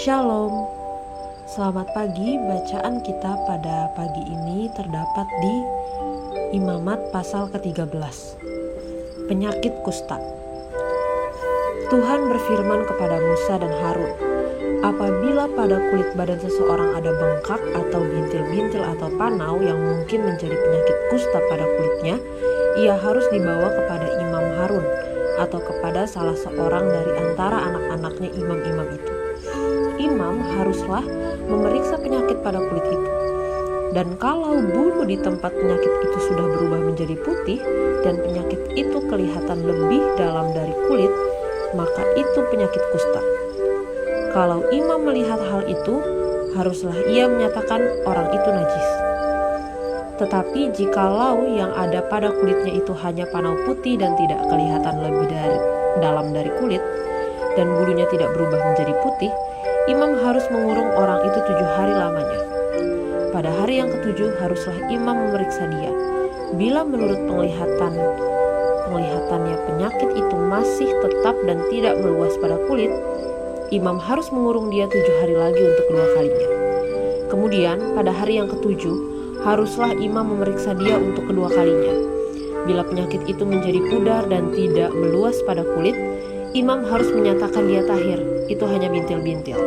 Shalom, selamat pagi. Bacaan kita pada pagi ini terdapat di Imamat pasal ke-13. Penyakit kusta. Tuhan berfirman kepada Musa dan Harun, apabila pada kulit badan seseorang ada bengkak atau bintil-bintil atau panau yang mungkin menjadi penyakit kusta pada kulitnya, ia harus dibawa kepada Imam Harun atau kepada salah seorang dari antara anak-anaknya imam-imam itu. Imam haruslah memeriksa penyakit pada kulit itu. Dan kalau bulu di tempat penyakit itu sudah berubah menjadi putih dan penyakit itu kelihatan lebih dalam dari kulit, maka itu penyakit kusta. Kalau imam melihat hal itu, haruslah ia menyatakan orang itu najis. Tetapi jikalau yang ada pada kulitnya itu hanya panau putih dan tidak kelihatan lebih dalam dari kulit, dan bulunya tidak berubah menjadi putih, imam harus mengurung orang itu 7 hari lamanya. Pada hari yang ke-7 haruslah imam memeriksa dia. Bila menurut penglihatannya penyakit itu masih tetap dan tidak meluas pada kulit, imam harus mengurung dia 7 hari lagi untuk kedua kalinya. Kemudian pada hari yang ke-7 haruslah imam memeriksa dia untuk kedua kalinya. Bila penyakit itu menjadi pudar dan tidak meluas pada kulit, imam harus menyatakan dia tahir, itu hanya bintil-bintil.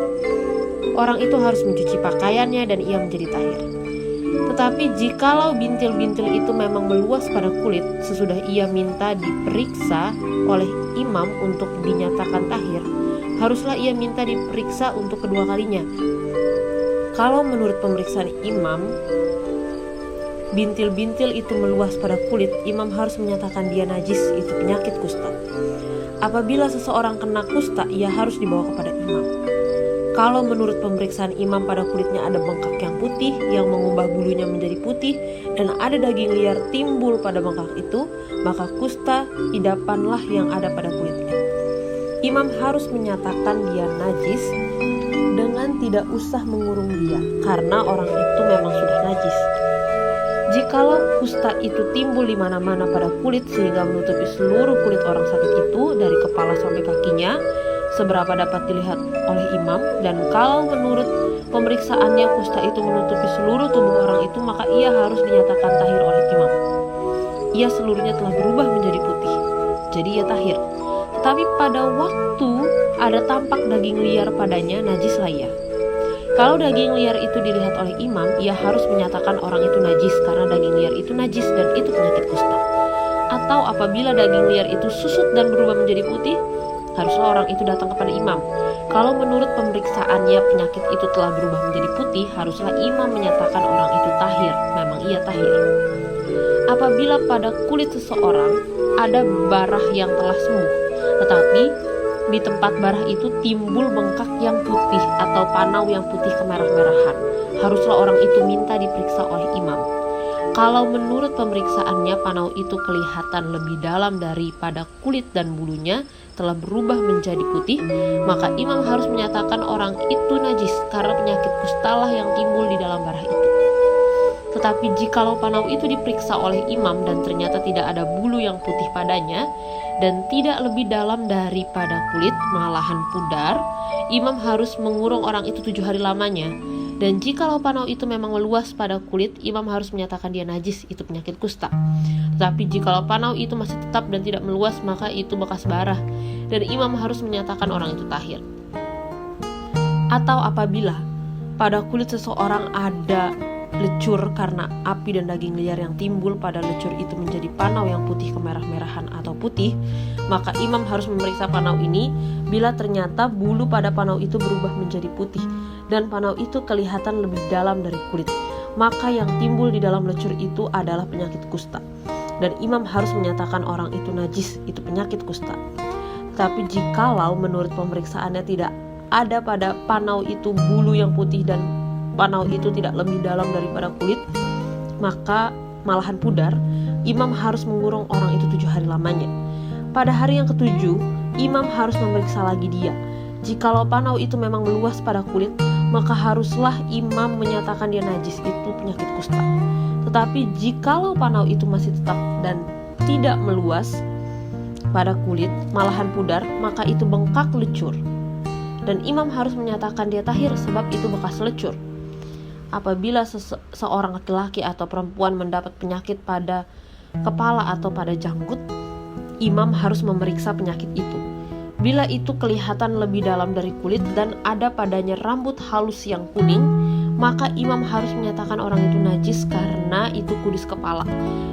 Orang itu harus mencuci pakaiannya dan ia menjadi tahir. Tetapi jikalau bintil-bintil itu memang meluas pada kulit sesudah ia minta diperiksa oleh imam untuk dinyatakan tahir, haruslah ia minta diperiksa untuk kedua kalinya. Kalau menurut pemeriksaan imam, bintil-bintil itu meluas pada kulit, imam harus menyatakan dia najis, itu penyakit kusta. Apabila seseorang kena kusta, ia harus dibawa kepada imam. Kalau menurut pemeriksaan imam pada kulitnya ada bengkak yang putih yang mengubah bulunya menjadi putih dan ada daging liar timbul pada bengkak itu, maka kusta idapanlah yang ada pada kulitnya. Imam harus menyatakan dia najis dengan tidak usah mengurung dia, karena orang itu memang sudah najis. Jikalau kusta itu timbul di mana-mana pada kulit sehingga menutupi seluruh kulit orang sakit itu dari kepala sampai kakinya, seberapa dapat dilihat oleh imam, dan kalau menurut pemeriksaannya kusta itu menutupi seluruh tubuh orang itu, maka ia harus dinyatakan tahir oleh imam. Ia seluruhnya telah berubah menjadi putih, jadi ia tahir. Tetapi pada waktu ada tampak daging liar padanya, najislah ia. Kalau daging liar itu dilihat oleh imam, ia harus menyatakan orang itu najis karena daging liar itu najis dan itu penyakit kusta. Atau apabila daging liar itu susut dan berubah menjadi putih, haruslah orang itu datang kepada imam. Kalau menurut pemeriksaannya penyakit itu telah berubah menjadi putih, haruslah imam menyatakan orang itu tahir, memang ia tahir. Apabila pada kulit seseorang ada barah yang telah sembuh, tetapi di tempat barah itu timbul bengkak yang putih atau panau yang putih kemerah-merahan, haruslah orang itu minta diperiksa oleh imam. Kalau menurut pemeriksaannya panau itu kelihatan lebih dalam daripada kulit dan bulunya telah berubah menjadi putih, maka imam harus menyatakan orang itu najis karena penyakit kustalah yang timbul di dalam barah itu. Tetapi jikalau panau itu diperiksa oleh imam dan ternyata tidak ada bulu yang putih padanya dan tidak lebih dalam daripada kulit, malahan pudar, imam harus mengurung orang itu 7 hari lamanya. Dan jikalau panau itu memang meluas pada kulit, imam harus menyatakan dia najis, itu penyakit kusta. Tetapi jikalau panau itu masih tetap dan tidak meluas, maka itu bekas barah, dan imam harus menyatakan orang itu tahir. Atau apabila pada kulit seseorang ada lecur karena api dan daging liar yang timbul pada lecur itu menjadi panau yang putih kemerah-merahan atau putih, maka imam harus memeriksa panau ini. Bila ternyata bulu pada panau itu berubah menjadi putih dan panau itu kelihatan lebih dalam dari kulit, maka yang timbul di dalam lecur itu adalah penyakit kusta, dan imam harus menyatakan orang itu najis, itu penyakit kusta. Tapi jikalau menurut pemeriksaannya tidak ada pada panau itu bulu yang putih dan panau itu tidak lebih dalam daripada kulit, maka malahan pudar, imam harus mengurung orang itu 7 hari lamanya. Pada hari yang ke-7, imam harus memeriksa lagi dia. Jikalau panau itu memang meluas pada kulit, maka haruslah imam menyatakan dia najis, itu penyakit kusta. Tetapi jikalau panau itu masih tetap dan tidak meluas pada kulit, malahan pudar, maka itu bengkak lecur. dan imam harus menyatakan dia tahir sebab itu bekas lecur. Apabila seorang laki-laki atau perempuan mendapat penyakit pada kepala atau pada janggut, imam harus memeriksa penyakit itu. Bila itu kelihatan lebih dalam dari kulit dan ada padanya rambut halus yang kuning, maka imam harus menyatakan orang itu najis karena itu kudis kepala,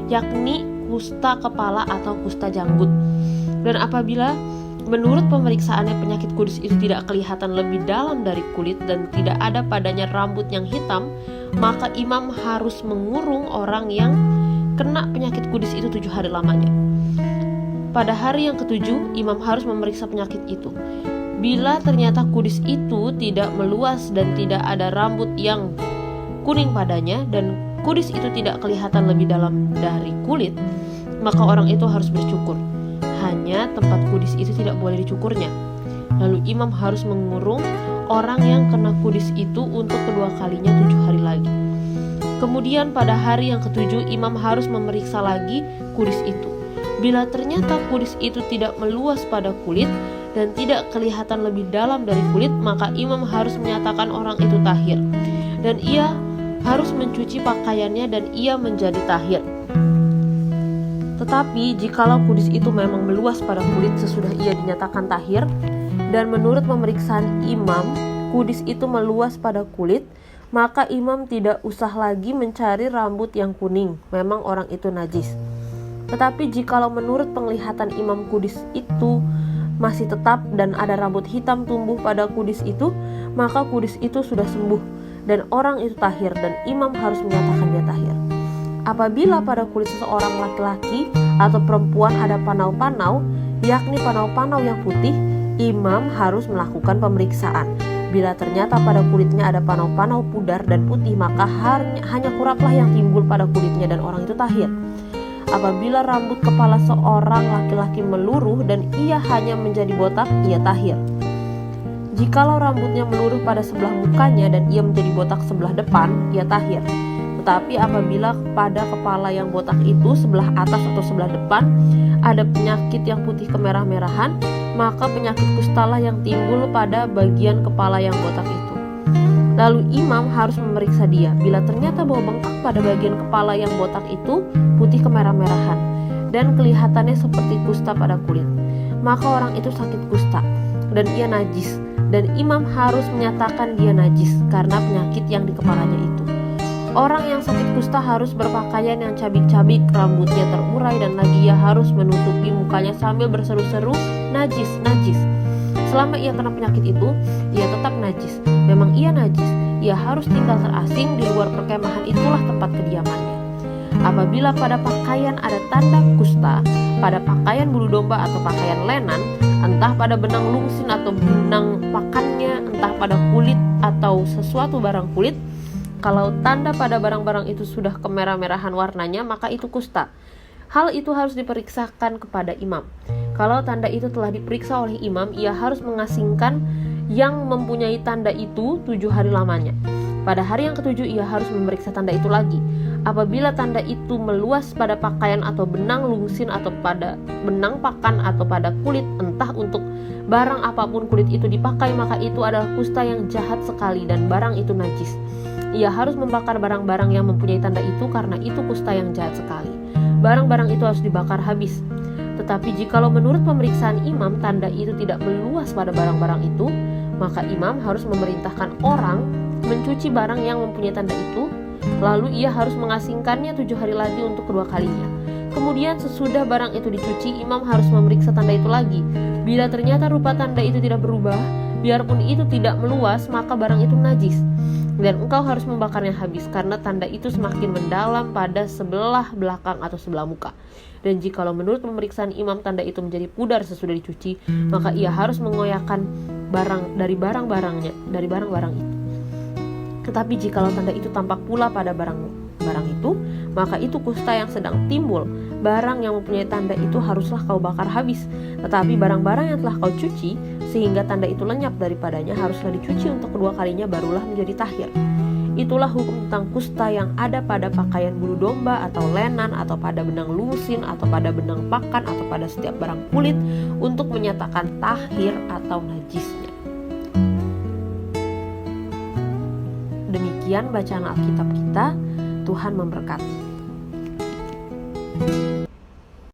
yakni kusta kepala atau kusta janggut. Dan apabila menurut pemeriksaannya penyakit kudis itu tidak kelihatan lebih dalam dari kulit dan tidak ada padanya rambut yang hitam, maka imam harus mengurung orang yang kena penyakit kudis itu 7 hari lamanya. Pada hari yang ke-7, imam harus memeriksa penyakit itu. Bila ternyata kudis itu tidak meluas dan tidak ada rambut yang kuning padanya dan kudis itu tidak kelihatan lebih dalam dari kulit, maka orang itu harus bercukur. Hanya tempat kudis itu tidak boleh dicukurnya. Lalu imam harus mengurung orang yang kena kudis itu untuk kedua kalinya 7 hari lagi. Kemudian pada hari yang ke-7 imam harus memeriksa lagi kudis itu. Bila ternyata kudis itu tidak meluas pada kulit dan tidak kelihatan lebih dalam dari kulit, maka imam harus menyatakan orang itu tahir, dan ia harus mencuci pakaiannya dan ia menjadi tahir. Tetapi jikalau kudis itu memang meluas pada kulit sesudah ia dinyatakan tahir, dan menurut pemeriksaan imam kudis itu meluas pada kulit, maka imam tidak usah lagi mencari rambut yang kuning, memang orang itu najis. Tetapi jikalau menurut penglihatan imam kudis itu masih tetap dan ada rambut hitam tumbuh pada kudis itu, maka kudis itu sudah sembuh dan orang itu tahir dan imam harus menyatakan dia tahir. Apabila pada kulit seseorang laki-laki atau perempuan ada panau-panau, yakni panau-panau yang putih, imam harus melakukan pemeriksaan. Bila ternyata pada kulitnya ada panau-panau pudar dan putih, maka hanya kuraplah yang timbul pada kulitnya dan orang itu tahir. Apabila rambut kepala seorang laki-laki meluruh dan ia hanya menjadi botak, ia tahir. Jikalau rambutnya meluruh pada sebelah mukanya dan ia menjadi botak sebelah depan, ia tahir. Tetapi apabila pada kepala yang botak itu sebelah atas atau sebelah depan ada penyakit yang putih kemerah-merahan, maka penyakit kustalah yang timbul pada bagian kepala yang botak itu. Lalu imam harus memeriksa dia. Bila ternyata bau bengkak pada bagian kepala yang botak itu putih kemerah-merahan dan kelihatannya seperti kusta pada kulit, maka orang itu sakit kusta dan ia najis, dan imam harus menyatakan dia najis karena penyakit yang di kepalanya itu. Orang yang sakit kusta harus berpakaian yang cabik-cabik, rambutnya terurai, dan lagi ia harus menutupi mukanya sambil berseru-seru, najis, najis. Selama ia kena penyakit itu, ia tetap najis. Memang ia najis, ia harus tinggal terasing di luar perkemahan, itulah tempat kediamannya. Apabila pada pakaian ada tanda kusta, pada pakaian bulu domba atau pakaian lenan, entah pada benang lungsin atau benang pakannya, entah pada kulit atau sesuatu barang kulit, kalau tanda pada barang-barang itu sudah kemerah-merahan warnanya, maka itu kusta. Hal itu harus diperiksakan kepada imam. Kalau tanda itu telah diperiksa oleh imam, ia harus mengasingkan yang mempunyai tanda itu 7 hari lamanya. Pada hari yang ke-7 ia harus memeriksa tanda itu lagi. Apabila tanda itu meluas pada pakaian atau benang lungsin atau pada benang pakan atau pada kulit, entah untuk barang apapun kulit itu dipakai, maka itu adalah kusta yang jahat sekali dan barang itu najis. Ia harus membakar barang-barang yang mempunyai tanda itu karena itu kusta yang jahat sekali. Barang-barang itu harus dibakar habis. Tetapi jikalau menurut pemeriksaan imam tanda itu tidak meluas pada barang-barang itu, maka imam harus memerintahkan orang mencuci barang yang mempunyai tanda itu, lalu ia harus mengasingkannya 7 hari lagi untuk kedua kalinya. Kemudian sesudah barang itu dicuci, imam harus memeriksa tanda itu lagi. Bila ternyata rupa tanda itu tidak berubah, biarpun itu tidak meluas, maka barang itu najis, dan engkau harus membakarnya habis karena tanda itu semakin mendalam pada sebelah belakang atau sebelah muka. Dan jikalau menurut pemeriksaan imam tanda itu menjadi pudar sesudah dicuci, maka ia harus mengoyakkan barang dari barang-barang itu. Tetapi jikalau tanda itu tampak pula pada barang itu, maka itu kusta yang sedang timbul. Barang yang mempunyai tanda itu haruslah kau bakar habis. Tetapi barang-barang yang telah kau cuci sehingga tanda itu lenyap daripadanya haruslah dicuci untuk kedua kalinya, barulah menjadi tahir. Itulah hukum tentang kusta yang ada pada pakaian bulu domba atau lenan atau pada benang lungsin atau pada benang pakan atau pada setiap barang kulit untuk menyatakan tahir atau najisnya. Demikian bacaan Alkitab kita. Tuhan memberkati.